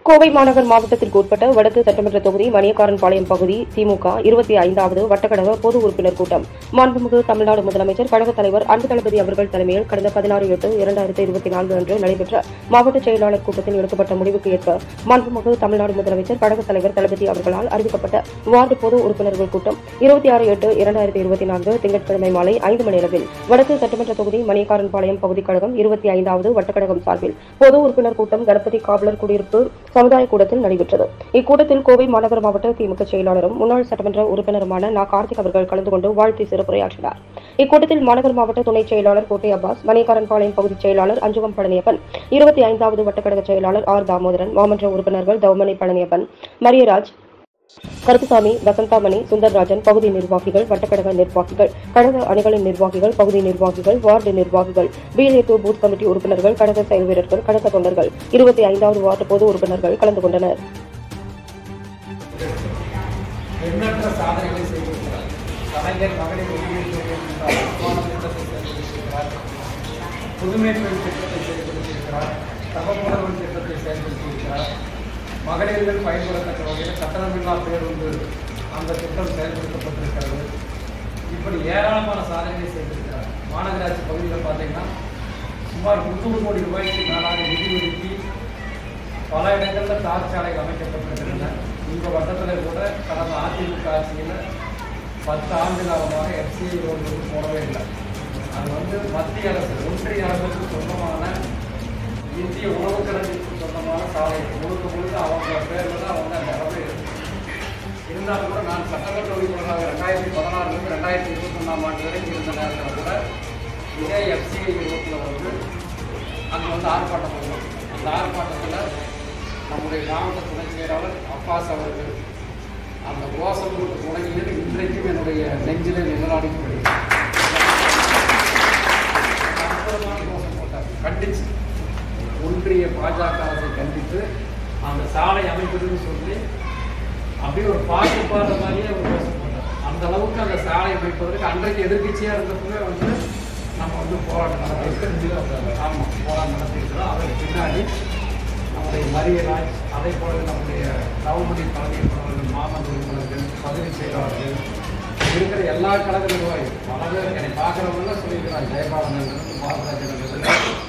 கோவை மாநகர் மாவட்டத்திற்கு உட்பட்ட வடக்கு சட்டமன்ற தொகுதி மணியக்காரன்பாளையம் பகுதி திமுக 25வது வட்டக்கழக பொது உறுப்பினர் கூட்டம் மாண்புமிகு தமிழ்நாடு முதலமைச்சர் கழக தலைவர் அன்பு தளபதி அவர்கள் தலைமையில் கடந்த 16/8/2024 அன்று நடைபெற்ற மாவட்ட செயலாளர் கூட்டத்தில் எடுக்கப்பட்ட முடிவுக்கு ஏற்ப மாண்புமிகு தமிழ்நாடு முதலமைச்சர் கழக தலைவர் தளபதி அவர்களால் அறிவிக்கப்பட்ட வார்டு பொது உறுப்பினர்கள் கூட்டம் 26/8/2024 திங்கட்கிழமை மாலை 5 மணி அளவில் வடக்கு சட்டமன்ற தொகுதி மணியக்காரன்பாளையம் பகுதி கழகம் 25வது வட்டக்கழகம் சார்பில் பொது உறுப்பினர் கூட்டம் கணபதி காவலர் குடியிருப்பு சமுதாய கூடத்தில் நடைபெற்றது. இக்கூட்டத்தில் கோவை மாநகர மாவட்ட திமுக செயலாளரும் முன்னாள் சட்டமன்ற உறுப்பினருமான கார்த்திக் அவர்கள் கலந்து கொண்டு வாழ்த்தி சிறப்புரையாற்றினார். இக்கூட்டத்தில் மாநகர மாவட்ட துணை செயலாளர் கோட்டை அப்பாஸ், மணியக்காரன்பாளையம் பகுதி செயலாளர் அஞ்சுகம் பழனியப்பன், 25வது வட்டக்கழக செயலாளர் ஆர் தாமோதரன், மாமன்ற உறுப்பினர்கள் தவமணி பழனியப்பன், மரியராஜ், கருப்புசாமி, வசந்தாமணி, சுந்தர்ராஜன், பகுதி நிர்வாகிகள், வட்டக்கழக நிர்வாகிகள், கழக அணிகளின் நிர்வாகிகள், பகுதி நிர்வாகிகள், வார்டு நிர்வாகிகள், BLA2 பூத் கமிட்டி உறுப்பினர்கள், கழக செயல் வீரர்கள், கழக தொண்டர்கள், 25வது வார்டு பொது உறுப்பினர்கள் கலந்து கொண்டனர். எண்ணற்ற சாதனைகளை செய்திருக்கிறார். கலைஞர் மகளிர் உரிமை திட்டத்தை புதுமை பெண் திட்டத்தை செயல்படுத்தியிருக்கிறார். தகவல் திட்டத்தை செயல்படுத்தியிருக்கிறார். மகளிர்கள் பயன்படுத்தக்க வகையில் கட்டணமில்லா பேருந்து அந்த திட்டம் செயல்படுத்தப்பட்டிருக்கிறது. இப்படி ஏராளமான சாதனைகளை செய்திருக்கிறார். மாநகராட்சி பகுதியில் பார்த்தீங்கன்னா சுமார் 300 கோடி ரூபாய்க்கு மேலாக நிதி ஒதுக்கி பல இடங்களில் தார் சாலைகள் அமைக்கப்பட்டிருக்கின்றன. இந்த வட்டத்தில் கூட கடந்த அதிமுக ஆட்சியில் 10 ஆண்டு காலமாக FCI ரோடு போடவே இல்லை. அது மத்திய அரசு, ஒன்றிய அரசுக்கு சொந்தமான இந்திய உணவுக் கழகத்துக்கு சொந்தமான சாலை முழுக்க அவங்க பேரில் தான் அந்த இடமே இருக்கு. இருந்தாலும் கூட நான் சட்டமன்ற உறுப்பினராக 2016 2021 ஆண்டு வரைக்கும் இருந்த நேரத்தில் கூட இதே FCI ரோட்டில் அங்கே ஆர்ப்பாட்டம் பண்ணுவோம். அந்த ஆர்ப்பாட்டத்தில் நம்முடைய மாவட்ட துணை செயலாளர் அப்பாஸ் அவர்கள் அந்த கோஷம் தொடங்கியது இன்றைக்கும் என்னுடைய நெஞ்சிலே நிழலாடி அற்புதமான கோஷம் போட்டார். கண்டிச்சு ஒன்றிய பாஜக அரசை கண்டித்து அந்த சாலை அமைப்பதுன்னு சொல்லி அப்படியே ஒரு பாட்டு பாடுற மாதிரியே ஒரு கோஷம் போட்டார். அந்த அளவுக்கு அந்த சாலை அமைப்பதற்கு அன்றைக்கு எதிர்கட்சியாக இருந்தப்பவே நம்ம போராட்டம் நடத்திருக்கோம். ஆமாம், போராட்டம் நடத்திருக்கிறோம். அதற்கு பின்னாடி நம்முடைய மரியராஜ், அதே போல நம்முடைய தவமணி பழனியப்பன், மாமன்ற உறுப்பினர்கள், பகுதி செயலாளர்கள் இருக்கிற எல்லா கழக நிர்வாகிகள் பல பேர் என்னை பார்க்குறவங்க சொல்லியிருக்கிறாங்க. ஜெயபாலன், பாரதராஜன்